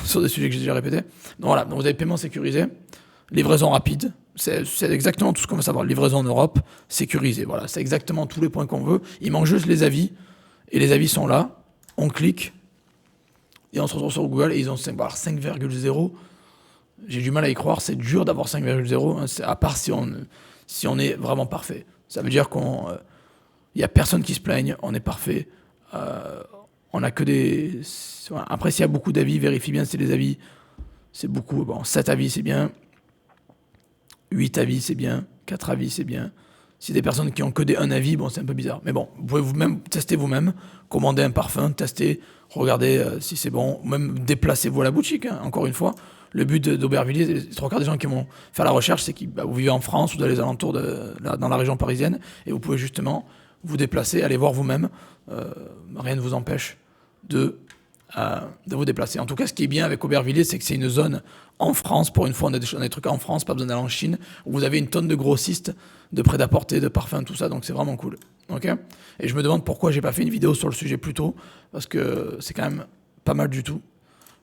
sur des sujets que j'ai déjà répétés. Donc voilà, donc vous avez paiement sécurisé, livraison rapide, c'est exactement tout ce qu'on veut savoir. Livraison en Europe, sécurisé, voilà, c'est exactement tous les points qu'on veut. Il manque juste les avis, et les avis sont là, on clique, et on se retrouve sur Google, et ils ont 5,0. J'ai du mal à y croire, c'est dur d'avoir 5,0, hein, à part si on est vraiment parfait. Ça veut dire qu'il n'y a personne qui se plaigne, on est parfait. On n'a que des... Après, s'il y a beaucoup d'avis, vérifie bien si les avis, c'est beaucoup. Bon, 7 avis, c'est bien. 8 avis, c'est bien. 4 avis, c'est bien. Si des personnes qui ont que un avis, bon, c'est un peu bizarre. Mais bon, vous pouvez vous-même tester vous-même, commander un parfum, tester, regardez si c'est bon, même déplacez-vous à la boutique, hein, encore une fois. Le but d'Aubervilliers, les trois quarts des gens qui vont faire la recherche, c'est que vous vivez en France ou dans les alentours, dans la région parisienne, et vous pouvez justement vous déplacer, aller voir vous-même. Rien ne vous empêche de vous déplacer. En tout cas, ce qui est bien avec Aubervilliers, c'est que c'est une zone en France. Pour une fois, on a des trucs en France, pas besoin d'aller en Chine, où vous avez une tonne de grossistes, de prêt-à-porter, de parfums, tout ça. Donc c'est vraiment cool. Okay, et je me demande pourquoi j'ai pas fait une vidéo sur le sujet plus tôt, parce que c'est quand même pas mal du tout.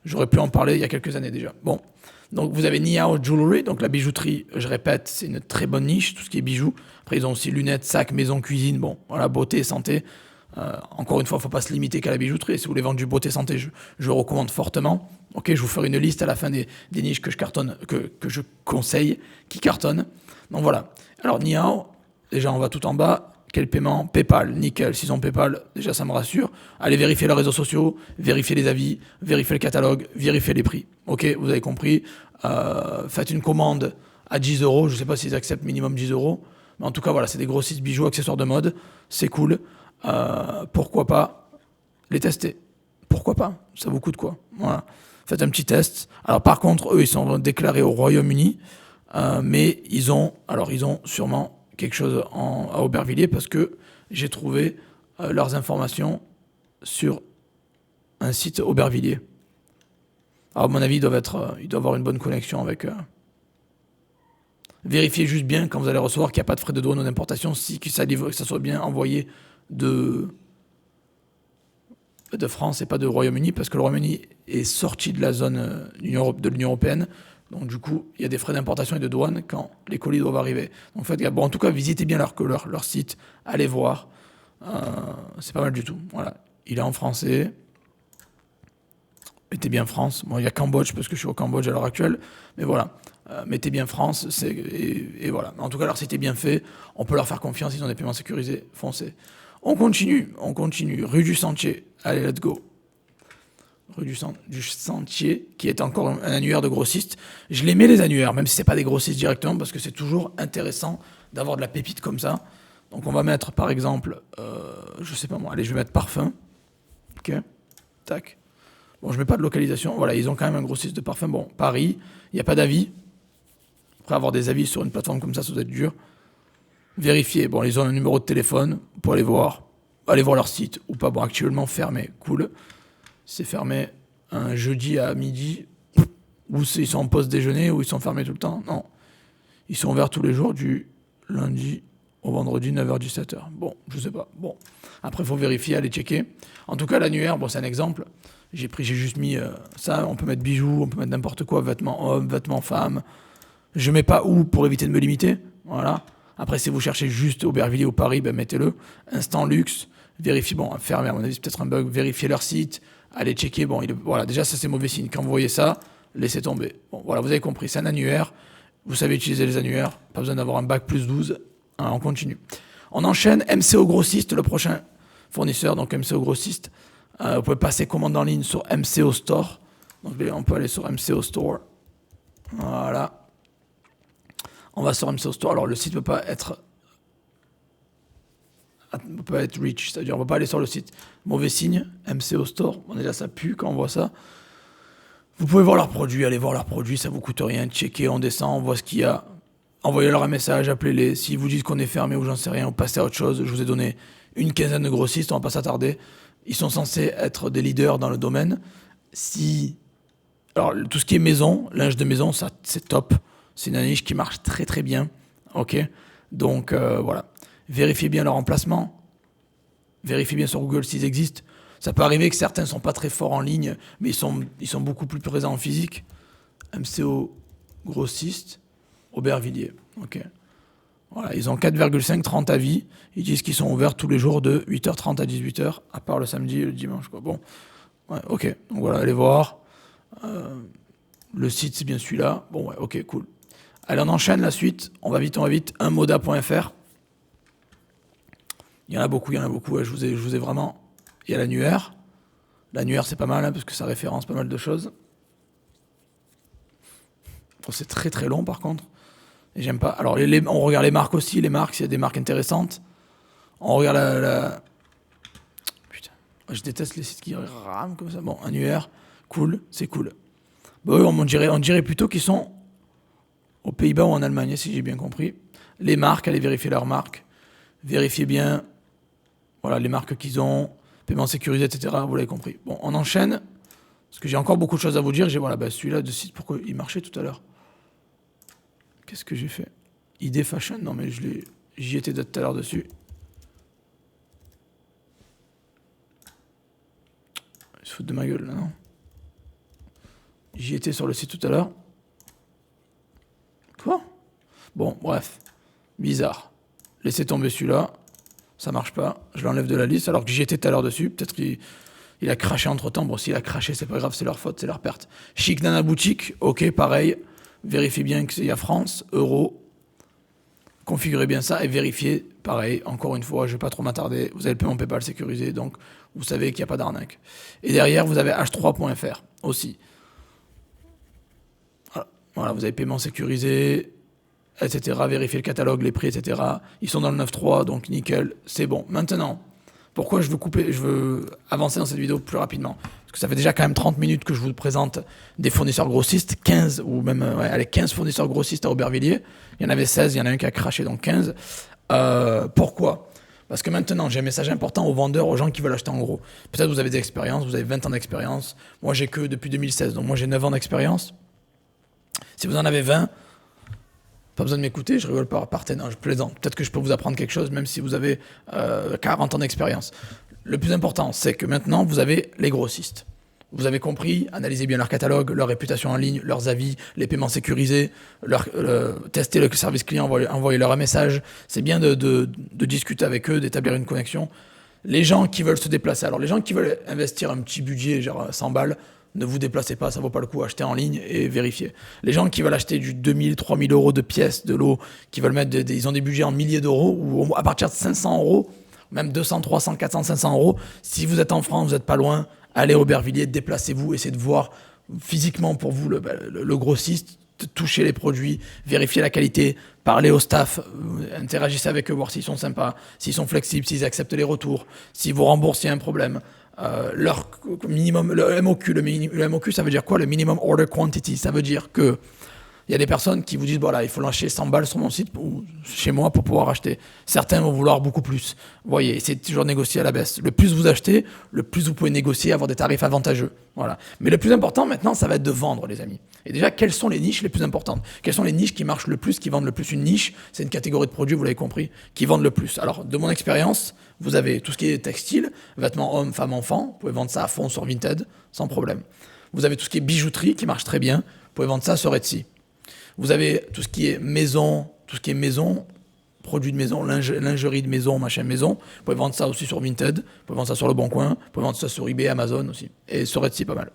J'aurais pu en parler il y a quelques années déjà. Bon, donc vous avez Niao Jewelry, donc la bijouterie, je répète, c'est une très bonne niche, tout ce qui est bijoux. Après, ils ont aussi lunettes, sacs, maison, cuisine, bon, voilà, beauté, santé. Encore une fois, il ne faut pas se limiter qu'à la bijouterie. Si vous voulez vendre du beauté santé, je recommande fortement. Ok, je vous ferai une liste à la fin des niches que je cartonne, que je conseille, qui cartonnent. Donc voilà. Alors Niao, déjà on va tout en bas. Quel paiement? PayPal, nickel. S'ils ont PayPal, déjà ça me rassure. Allez vérifier leurs réseaux sociaux, vérifier les avis, vérifier le catalogue, vérifier les prix. Ok, vous avez compris. Faites une commande à 10 euros. Je ne sais pas s'ils acceptent minimum 10 euros. Mais en tout cas, voilà, c'est des grossistes bijoux, accessoires de mode. C'est cool. Pourquoi pas les tester? Pourquoi pas? Ça vous coûte quoi? Voilà. Faites un petit test. Alors par contre, eux, ils sont déclarés au Royaume-Uni, mais ils ont sûrement quelque chose à Aubervilliers parce que j'ai trouvé leurs informations sur un site Aubervilliers. Alors à mon avis, ils doivent avoir une bonne connexion avec. Vérifiez juste bien quand vous allez recevoir qu'il n'y a pas de frais de douane ou d'importation, que ça soit bien envoyé de France et pas de Royaume-Uni, parce que le Royaume-Uni est sorti de la zone de l'Union européenne. Donc du coup, il y a des frais d'importation et de douane quand les colis doivent arriver. Donc faites gaffe. Bon, en tout cas, visitez bien leur site, allez voir. C'est pas mal du tout. Voilà. Il est en français. Mettez bien France. Bon, il y a Cambodge parce que je suis au Cambodge à l'heure actuelle. Mais voilà. Mettez bien France. Et voilà. En tout cas, leur site est bien fait. On peut leur faire confiance. Ils ont des paiements sécurisés. Foncez. On continue. Rue du Sentier. Allez, let's go. Rue du Sentier, qui est encore un annuaire de grossistes. Je les mets les annuaires, même si c'est pas des grossistes directement, parce que c'est toujours intéressant d'avoir de la pépite comme ça. Donc on va mettre par exemple, je sais pas moi, allez, je vais mettre parfum. Ok, tac. Bon, je mets pas de localisation. Voilà, ils ont quand même un grossiste de parfum. Bon, Paris, il n'y a pas d'avis. Après avoir des avis sur une plateforme comme ça doit être dur. Vérifier. Bon, ils ont un numéro de téléphone pour aller voir. Allez voir leur site ou pas. Bon, actuellement fermé. Cool. C'est fermé un jeudi à midi. Ou ils sont en pause déjeuner ou ils sont fermés tout le temps. Non. Ils sont ouverts tous les jours du lundi au vendredi 9h-17h. Bon, je sais pas. Bon. Après, il faut vérifier, aller checker. En tout cas, l'annuaire, bon, c'est un exemple. J'ai juste mis ça. On peut mettre bijoux, on peut mettre n'importe quoi, vêtements hommes, vêtements femmes. Je mets pas où pour éviter de me limiter. Voilà. Après, si vous cherchez juste Aubervilliers ou Paris, ben mettez-le. Instant luxe. Vérifiez, bon, fermé, à mon avis, c'est peut-être un bug. Vérifiez leur site. Allez checker. Bon, voilà, déjà, ça, c'est mauvais signe. Quand vous voyez ça, laissez tomber. Bon, voilà, vous avez compris. C'est un annuaire. Vous savez utiliser les annuaires. Pas besoin d'avoir un bac plus 12. Hein, on continue. On enchaîne. MCO Grossiste, le prochain fournisseur. Donc, MCO Grossiste. Vous pouvez passer commande en ligne sur MCO Store. Donc, on peut aller sur MCO Store. Voilà. On va sur MCO Store. Alors, le site ne peut pas être rich, c'est-à-dire on ne peut pas aller sur le site. Mauvais signe, MCO Store. Bon, déjà, ça pue quand on voit ça. Vous pouvez voir leurs produits, allez voir leurs produits, ça ne vous coûte rien. Checker, on descend, on voit ce qu'il y a. Envoyez-leur un message, appelez-les. S'ils vous disent qu'on est fermé ou j'en sais rien, ou passez à autre chose. Je vous ai donné une quinzaine de grossistes, on ne va pas s'attarder. Ils sont censés être des leaders dans le domaine. Alors, tout ce qui est maison, linge de maison, ça, c'est top. C'est une niche qui marche très très bien. Ok. Donc voilà. Vérifiez bien leur emplacement. Vérifiez bien sur Google s'ils existent. Ça peut arriver que certains ne sont pas très forts en ligne, mais ils sont beaucoup plus présents en physique. MCO grossiste, Aubervilliers. Ok. Voilà, ils ont 4,5, 30 avis. Ils disent qu'ils sont ouverts tous les jours de 8h30 à 18h, à part le samedi et le dimanche. Quoi. Bon, ouais, ok. Donc voilà, allez voir. Le site, c'est bien celui-là. Bon, ouais, ok, cool. Allez, on enchaîne la suite. On va vite. Unmoda.fr. Il y en a beaucoup. Ouais, je vous ai vraiment... Il y a l'annuaire. L'annuaire, c'est pas mal, hein, parce que ça référence pas mal de choses. Bon, c'est très très long, par contre. Et j'aime pas. Alors, on regarde les marques aussi. Les marques, s'il y a des marques intéressantes. On regarde Putain. Je déteste les sites qui rament comme ça. Bon, annuaire. Cool. C'est cool. Bah oui, on dirait plutôt qu'ils sont aux Pays-Bas ou en Allemagne, si j'ai bien compris. Les marques, allez vérifier leurs marques. Vérifiez bien voilà, les marques qu'ils ont, paiement sécurisé, etc. Vous l'avez compris. Bon, on enchaîne, parce que j'ai encore beaucoup de choses à vous dire. Celui-là de site, pourquoi il marchait tout à l'heure? Qu'est-ce que j'ai fait? ID Fashion? Non, mais j'y étais tout à l'heure dessus. Ils se foutent de ma gueule, là, non? J'y étais sur le site tout à l'heure. Quoi? Bon, bref. Bizarre. Laissez tomber celui-là. Ça marche pas. Je l'enlève de la liste alors que j'y étais tout à l'heure dessus. Peut-être qu'il a craché entre-temps. Bon, s'il a craché, c'est pas grave, c'est leur faute, c'est leur perte. Chic Nana Boutique. Ok, pareil. Vérifiez bien qu'il y a France, euro. Configurez bien ça et vérifiez. Pareil, encore une fois, je vais pas trop m'attarder. Vous avez le paiement PayPal sécurisé, donc vous savez qu'il n'y a pas d'arnaque. Et derrière, vous avez h3.fr aussi. Voilà, vous avez paiement sécurisé, etc. Vérifiez le catalogue, les prix, etc. Ils sont dans le 9.3, donc nickel, c'est bon. Maintenant, pourquoi je veux avancer dans cette vidéo plus rapidement? Parce que ça fait déjà quand même 30 minutes que je vous présente des fournisseurs grossistes, 15 ou même 15 fournisseurs grossistes à Aubervilliers. Il y en avait 16, il y en a un qui a craché, donc 15. Pourquoi? Parce que maintenant, j'ai un message important aux vendeurs, aux gens qui veulent acheter en gros. Peut-être vous avez des expériences, vous avez 20 ans d'expérience. Moi, j'ai que depuis 2016, donc moi j'ai 9 ans d'expérience. Si vous en avez 20, pas besoin de m'écouter, je rigole pas, partez, non, je plaisante. Peut-être que je peux vous apprendre quelque chose, même si vous avez 40 ans d'expérience. Le plus important, c'est que maintenant, vous avez les grossistes. Vous avez compris, analysez bien leur catalogue, leur réputation en ligne, leurs avis, les paiements sécurisés, tester le service client, envoyer-leur un message. C'est bien de discuter avec eux, d'établir une connexion. Les gens qui veulent se déplacer, alors les gens qui veulent investir un petit budget, genre 100 balles, ne vous déplacez pas, ça vaut pas le coup, achetez en ligne et vérifiez. Les gens qui veulent acheter du 2000, 3000 euros de pièces, de lot, qui veulent mettre, ils ont des budgets en milliers d'euros, ou à partir de 500 euros, même 200, 300, 400, 500 euros, si vous êtes en France, vous n'êtes pas loin, allez au Aubervilliers, déplacez-vous, essayez de voir physiquement pour vous le grossiste, toucher les produits, vérifier la qualité, parler au staff, interagissez avec eux, voir s'ils sont sympas, s'ils sont flexibles, s'ils acceptent les retours, s'ils vous remboursent s'il y a un problème. Leur minimum, le MOQ, le MOQ, ça veut dire quoi? Le minimum order quantity, ça veut dire que il y a des personnes qui vous disent, voilà, il faut lâcher 100 balles sur mon site ou chez moi pour pouvoir acheter. Certains vont vouloir beaucoup plus. Vous voyez, c'est toujours négocier à la baisse. Le plus vous achetez, le plus vous pouvez négocier, avoir des tarifs avantageux. Voilà. Mais le plus important maintenant, ça va être de vendre, les amis. Et déjà, quelles sont les niches les plus importantes? Quelles sont les niches qui marchent le plus, qui vendent le plus? Une niche, c'est une catégorie de produits, vous l'avez compris, qui vendent le plus. Alors, de mon expérience, vous avez tout ce qui est textile, vêtements hommes, femmes, enfants. Vous pouvez vendre ça à fond sur Vinted, sans problème. Vous avez tout ce qui est bijouterie, qui marche très bien. Vous pouvez vendre ça sur Etsy. Vous avez tout ce qui est maison, produits de maison, lingerie de maison, machin maison. Vous pouvez vendre ça aussi sur Vinted, vous pouvez vendre ça sur Le Bon Coin, vous pouvez vendre ça sur eBay, Amazon aussi. Et sur Etsy, pas mal.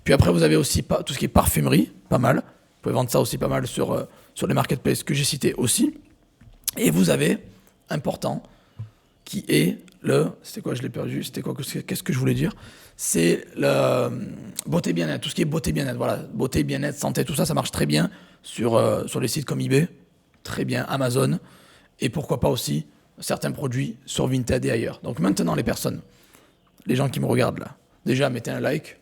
Puis après, vous avez aussi tout ce qui est parfumerie, pas mal. Vous pouvez vendre ça aussi pas mal sur les marketplaces que j'ai cités aussi. Et vous avez, important, qui est c'était quoi, je l'ai perdu, qu'est-ce que je voulais dire? C'est le beauté bien-être, tout ce qui est beauté bien-être, voilà, beauté, bien-être, santé, tout ça, ça marche très bien sur les sites comme eBay, très bien, Amazon, et pourquoi pas aussi certains produits sur Vinted et ailleurs. Donc maintenant, les gens qui me regardent là, déjà mettez un like.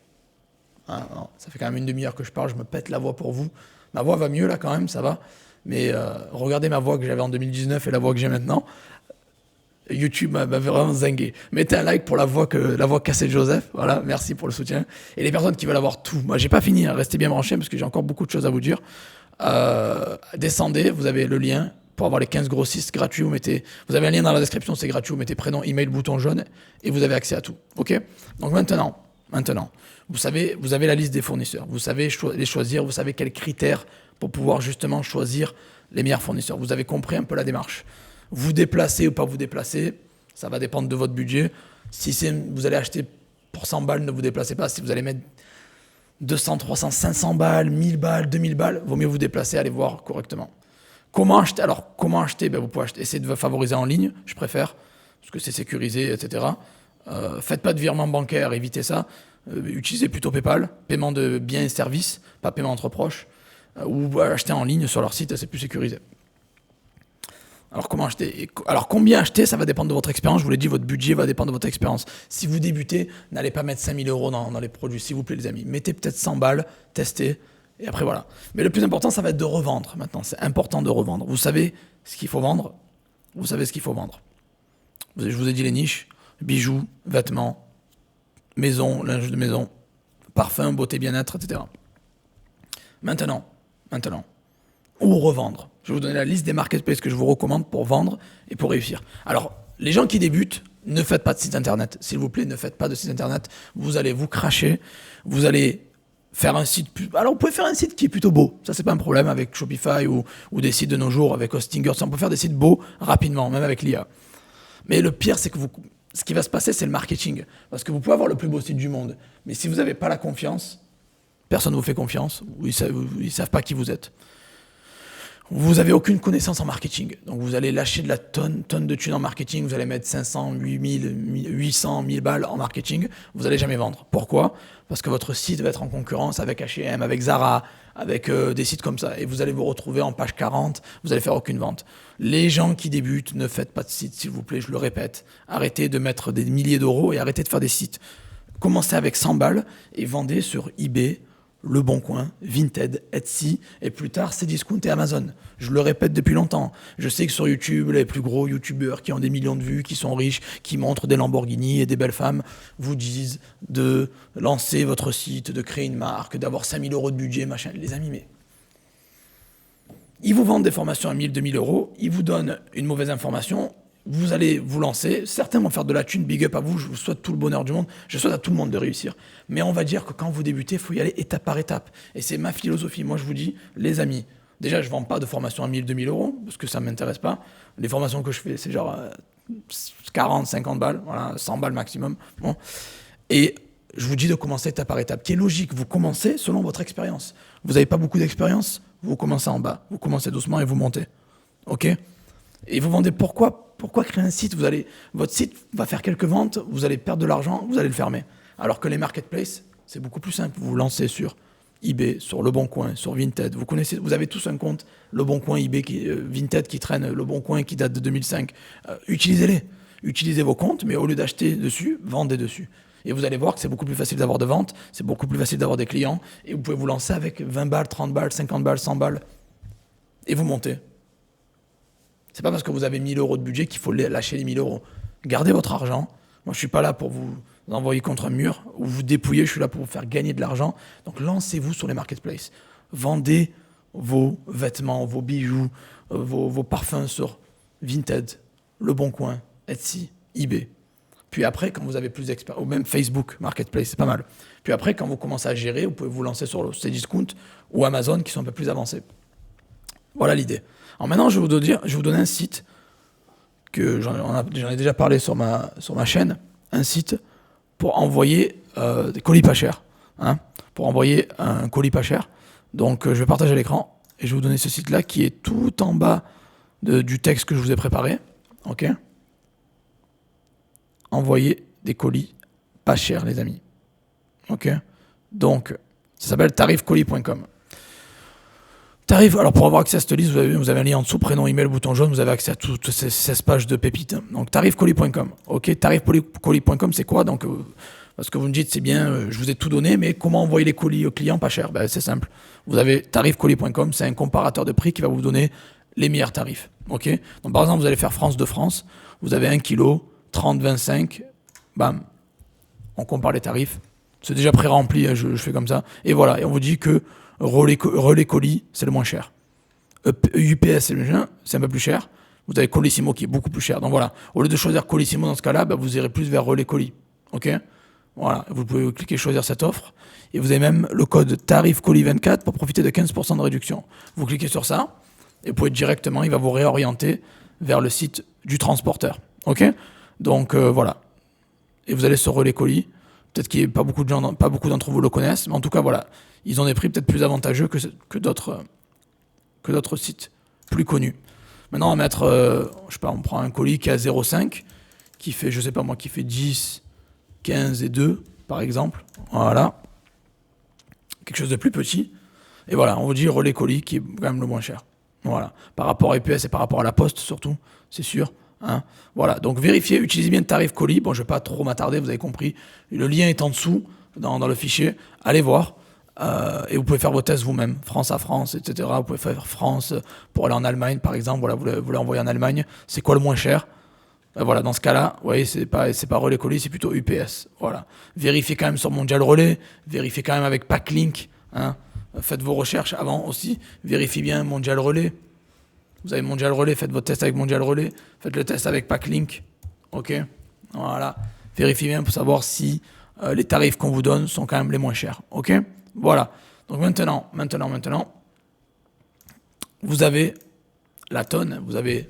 Hein, non, ça fait quand même une demi-heure que je parle, je me pète la voix pour vous. Ma voix va mieux là quand même, ça va. Mais regardez ma voix que j'avais en 2019 et la voix que j'ai maintenant. YouTube m'a vraiment zingué. Mettez un like pour la voix cassée de Joseph. Voilà, merci pour le soutien. Et les personnes qui veulent avoir tout, moi j'ai pas fini, hein, restez bien branchés parce que j'ai encore beaucoup de choses à vous dire. Descendez, vous avez le lien pour avoir les 15 grossistes gratuits. Vous avez un lien dans la description, c'est gratuit. Vous mettez prénom, email, bouton jaune et vous avez accès à tout. Ok? Donc maintenant, vous avez la liste des fournisseurs. Vous savez les choisir. Vous savez quels critères pour pouvoir justement choisir les meilleurs fournisseurs. Vous avez compris un peu la démarche. Vous déplacez ou pas vous déplacer, ça va dépendre de votre budget. Si vous allez acheter pour 100 balles, ne vous déplacez pas. Si vous allez mettre 200, 300, 500 balles, 1000 balles, 2000 balles, vaut mieux vous déplacer, aller voir correctement. Comment acheter? Alors, comment acheter? Vous pouvez essayer de favoriser en ligne, je préfère, parce que c'est sécurisé, etc. Faites pas de virement bancaire, évitez ça. Utilisez plutôt PayPal, paiement de biens et services, pas paiement entre proches. Ou acheter en ligne sur leur site, c'est plus sécurisé. Alors comment acheter? Alors combien acheter? Ça va dépendre de votre expérience. Je vous l'ai dit, votre budget va dépendre de votre expérience. Si vous débutez, n'allez pas mettre 5000 euros dans les produits, s'il vous plaît les amis. Mettez peut-être 100 balles, testez, et après voilà. Mais le plus important, ça va être de revendre maintenant. C'est important de revendre. Vous savez ce qu'il faut vendre. Vous savez ce qu'il faut vendre. Je vous ai dit les niches, bijoux, vêtements, maison, linge de maison, parfum, beauté, bien-être, etc. Maintenant, où revendre? Je vais vous donner la liste des marketplaces que je vous recommande pour vendre et pour réussir. Alors, les gens qui débutent, ne faites pas de site internet. S'il vous plaît, ne faites pas de site internet. Vous allez vous cracher. Vous allez faire un site alors vous pouvez faire un site qui est plutôt beau, ça c'est pas un problème avec Shopify ou des sites de nos jours avec Hostinger, on peut faire des sites beaux rapidement, même avec l'IA. Mais le pire c'est que ce qui va se passer c'est le marketing, parce que vous pouvez avoir le plus beau site du monde, mais si vous n'avez pas la confiance, personne ne vous fait confiance, ou ils savent pas qui vous êtes. Vous n'avez aucune connaissance en marketing. Donc vous allez lâcher de la tonne de thunes en marketing. Vous allez mettre 500, 8000, 800, 1000 balles en marketing. Vous n'allez jamais vendre. Pourquoi ? Parce que votre site va être en concurrence avec H&M, avec Zara, avec des sites comme ça. Et vous allez vous retrouver en page 40. Vous n'allez faire aucune vente. Les gens qui débutent, ne faites pas de site, s'il vous plaît. Je le répète. Arrêtez de mettre des milliers d'euros et arrêtez de faire des sites. Commencez avec 100 balles et vendez sur eBay, Le Bon Coin, Vinted, Etsy, et plus tard, Cdiscount et Amazon. Je le répète depuis longtemps. Je sais que sur YouTube, les plus gros YouTubeurs qui ont des millions de vues, qui sont riches, qui montrent des Lamborghini et des belles femmes, vous disent de lancer votre site, de créer une marque, d'avoir 5000 euros de budget, machin. Les amis, mais ils vous vendent des formations à 1000, 2000 euros, ils vous donnent une mauvaise information, vous allez vous lancer, certains vont faire de la thune, big up à vous, je vous souhaite tout le bonheur du monde, je souhaite à tout le monde de réussir. Mais on va dire que quand vous débutez, il faut y aller étape par étape. Et c'est ma philosophie. Moi, je vous dis, les amis, déjà, je ne vends pas de formation à 1000, 2000 euros, parce que ça ne m'intéresse pas. Les formations que je fais, c'est genre 40, 50 balles, voilà, 100 balles maximum. Bon. Et je vous dis de commencer étape par étape, qui est logique. Vous commencez selon votre expérience. Vous n'avez pas beaucoup d'expérience, vous commencez en bas. Vous commencez doucement et vous montez. OK ? Et vous vendez pourquoi créer un site ? Votre site va faire quelques ventes, vous allez perdre de l'argent, vous allez le fermer. Alors que les marketplaces, c'est beaucoup plus simple. Vous vous lancez sur eBay, sur Le Bon Coin, sur Vinted. Vous avez tous un compte Le Bon Coin, eBay, Vinted qui traîne, Le Bon Coin qui date de 2005. Utilisez-les. Utilisez vos comptes, mais au lieu d'acheter dessus, vendez dessus. Et vous allez voir que c'est beaucoup plus facile d'avoir de ventes, c'est beaucoup plus facile d'avoir des clients, et vous pouvez vous lancer avec 20 balles, 30 balles, 50 balles, 100 balles, et vous montez. C'est pas parce que vous avez 1000 euros de budget qu'il faut lâcher les 1000 euros. Gardez votre argent. Moi, je suis pas là pour vous envoyer contre un mur ou vous dépouiller. Je suis là pour vous faire gagner de l'argent. Donc, lancez-vous sur les marketplaces. Vendez vos vêtements, vos bijoux, vos parfums sur Vinted, Le Bon Coin, Etsy, eBay. Puis après, quand vous avez plus d'expérience, ou même Facebook Marketplace, c'est pas mal. Puis après, quand vous commencez à gérer, vous pouvez vous lancer sur le Cdiscount ou Amazon qui sont un peu plus avancés. Voilà l'idée. Alors maintenant, je vais vous donner un site que j'en ai déjà parlé sur ma chaîne, un site pour envoyer des colis pas chers. Hein, pour envoyer un colis pas cher. Donc, je vais partager l'écran et je vais vous donner ce site-là qui est tout en bas du texte que je vous ai préparé. OK ? Envoyer des colis pas chers, les amis. OK ? Donc, ça s'appelle tarifcolis.com. Alors pour avoir accès à cette liste, vous avez un lien en dessous, prénom, email, bouton jaune, vous avez accès à toutes ces 16 pages de pépites. Donc tarifcolis.com. OK, tarifcolis.com, c'est quoi ? Donc parce que vous me dites c'est bien, je vous ai tout donné, mais comment envoyer les colis aux clients pas cher ? C'est simple. Vous avez tarifcolis.com, c'est un comparateur de prix qui va vous donner les meilleurs tarifs. OK ? Donc par exemple, vous allez faire France de France, vous avez 1 kg, 30, 25, bam. On compare les tarifs. C'est déjà pré-rempli, hein, je fais comme ça. Et voilà, et on vous dit que Relais colis, c'est le moins cher. UPS, c'est un peu plus cher. Vous avez Colissimo qui est beaucoup plus cher. Donc voilà, au lieu de choisir Colissimo dans ce cas-là, vous irez plus vers Relais colis. OK ? Voilà, vous pouvez cliquer choisir cette offre. Et vous avez même le code TARIFCOLIS24 pour profiter de 15% de réduction. Vous cliquez sur ça, et vous pouvez directement, il va vous réorienter vers le site du transporteur. OK ? Donc voilà. Et vous allez sur Relais colis. Peut-être qu'il y a pas beaucoup d'entre vous le connaissent, mais en tout cas, voilà. Ils ont des prix peut-être plus avantageux que d'autres sites plus connus. Maintenant, on va mettre, on prend un colis qui est à 0,5, qui fait, qui fait 10, 15 et 2, par exemple. Voilà. Quelque chose de plus petit. Et voilà, on vous dit Relais colis qui est quand même le moins cher. Voilà. Par rapport à UPS et par rapport à la Poste, surtout, c'est sûr. Hein. Voilà. Donc, vérifiez, utilisez bien le tarif colis. Bon, je ne vais pas trop m'attarder, vous avez compris. Le lien est en dessous, dans le fichier. Allez voir. Et vous pouvez faire vos tests vous-même, France à France, etc. Vous pouvez faire France pour aller en Allemagne, par exemple. Voilà, vous l'envoyez en Allemagne. C'est quoi le moins cher ? Voilà, dans ce cas-là, vous voyez, c'est pas Relais colis, c'est plutôt UPS. Voilà. Vérifiez quand même sur Mondial Relais. Vérifiez quand même avec Packlink. Hein. Faites vos recherches avant aussi. Vérifiez bien Mondial Relais. Vous avez Mondial Relais, faites votre test avec Mondial Relais. Faites le test avec Packlink. OK ? Voilà. Vérifiez bien pour savoir si les tarifs qu'on vous donne sont quand même les moins chers. OK ? Voilà. Donc maintenant, vous avez la tonne, vous avez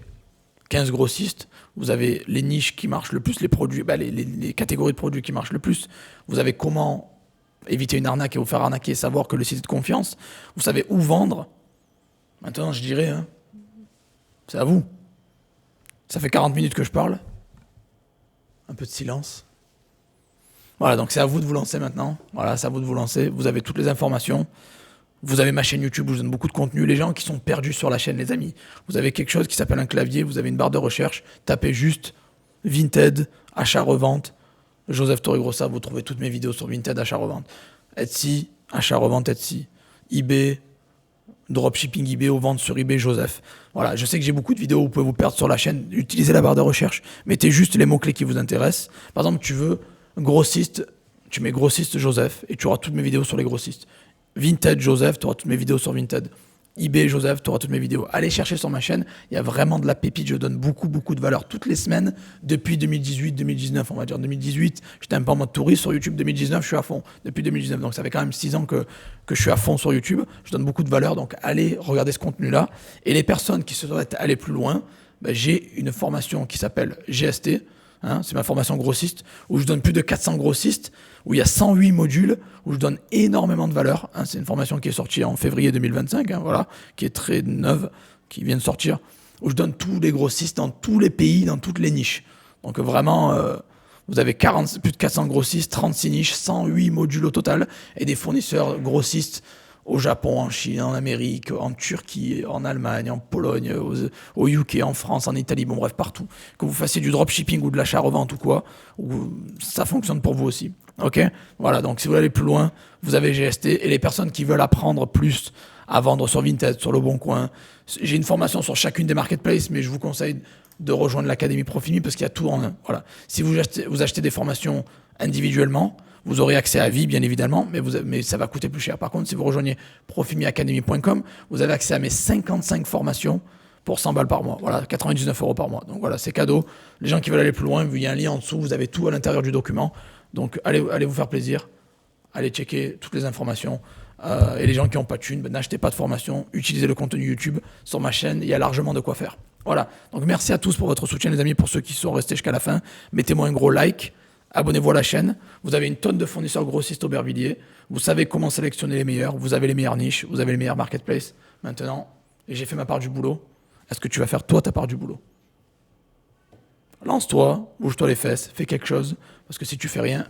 15 grossistes, vous avez les niches qui marchent le plus, les produits, les catégories de produits qui marchent le plus, vous avez comment éviter une arnaque et vous faire arnaquer, savoir que le site est de confiance, vous savez où vendre. Maintenant, je dirais, hein, c'est à vous. Ça fait 40 minutes que je parle. Un peu de silence. Voilà, donc c'est à vous de vous lancer maintenant. Voilà, c'est à vous de vous lancer. Vous avez toutes les informations. Vous avez ma chaîne YouTube où je donne beaucoup de contenu. Les gens qui sont perdus sur la chaîne, les amis, vous avez quelque chose qui s'appelle un clavier, vous avez une barre de recherche, tapez juste Vinted, achat-revente, Joseph Torregrossa, vous trouvez toutes mes vidéos sur Vinted, achat-revente. Etsy, achat-revente Etsy. eBay, dropshipping eBay ou vente sur eBay Joseph. Voilà, je sais que j'ai beaucoup de vidéos où vous pouvez vous perdre sur la chaîne. Utilisez la barre de recherche, mettez juste les mots-clés qui vous intéressent. Par exemple, tu veux grossiste, tu mets grossiste Joseph et tu auras toutes mes vidéos sur les grossistes. Vinted Joseph, tu auras toutes mes vidéos sur Vinted. eBay Joseph, tu auras toutes mes vidéos. Allez chercher sur ma chaîne, il y a vraiment de la pépite, je donne beaucoup de valeur toutes les semaines depuis 2018-2019, on va dire 2018, j'étais un peu en mode touriste sur YouTube, 2019 je suis à fond, depuis 2019, donc ça fait quand même 6 ans que je suis à fond sur YouTube, je donne beaucoup de valeur, donc allez regarder ce contenu-là. Et les personnes qui se souhaitent aller plus loin, j'ai une formation qui s'appelle GST, hein, c'est ma formation grossiste, où je donne plus de 400 grossistes, où il y a 108 modules, où je donne énormément de valeur. Hein, c'est une formation qui est sortie en février 2025, hein, voilà, qui est très neuve, qui vient de sortir, où je donne tous les grossistes dans tous les pays, dans toutes les niches. Donc vraiment, vous avez plus de 400 grossistes, 36 niches, 108 modules au total, et des fournisseurs grossistes au Japon, en Chine, en Amérique, en Turquie, en Allemagne, en Pologne, au UK, en France, en Italie, bon bref, partout. Que vous fassiez du dropshipping ou de l'achat-revente ou quoi, ça fonctionne pour vous aussi. Ok ? Voilà, donc si vous voulez aller plus loin, vous avez GST. Et les personnes qui veulent apprendre plus à vendre sur Vinted, sur Le Bon Coin, j'ai une formation sur chacune des marketplaces, mais je vous conseille de rejoindre l'Académie Profimi parce qu'il y a tout en un. Voilà. Si vous achetez des formations individuellement, vous aurez accès à vie, bien évidemment, mais ça va coûter plus cher. Par contre, si vous rejoignez profimiacademy.com, vous avez accès à mes 55 formations pour 100 balles par mois. Voilà, 99 € par mois. Donc voilà, c'est cadeau. Les gens qui veulent aller plus loin, il y a un lien en dessous, vous avez tout à l'intérieur du document. Donc allez vous faire plaisir, allez checker toutes les informations. Et les gens qui n'ont pas de thunes, n'achetez pas de formation, utilisez le contenu YouTube sur ma chaîne, il y a largement de quoi faire. Voilà, donc merci à tous pour votre soutien les amis, pour ceux qui sont restés jusqu'à la fin. Mettez-moi un gros like. Abonnez-vous à la chaîne, vous avez une tonne de fournisseurs grossistes Aubervilliers, vous savez comment sélectionner les meilleurs, vous avez les meilleures niches, vous avez les meilleurs marketplaces. Maintenant, et j'ai fait ma part du boulot, est-ce que tu vas faire toi ta part du boulot? Lance-toi, bouge-toi les fesses, fais quelque chose, parce que si tu fais rien,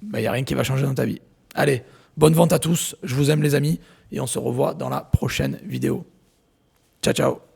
il n'y a rien qui va changer dans ta vie. Allez, bonne vente à tous, je vous aime les amis, et on se revoit dans la prochaine vidéo. Ciao, ciao.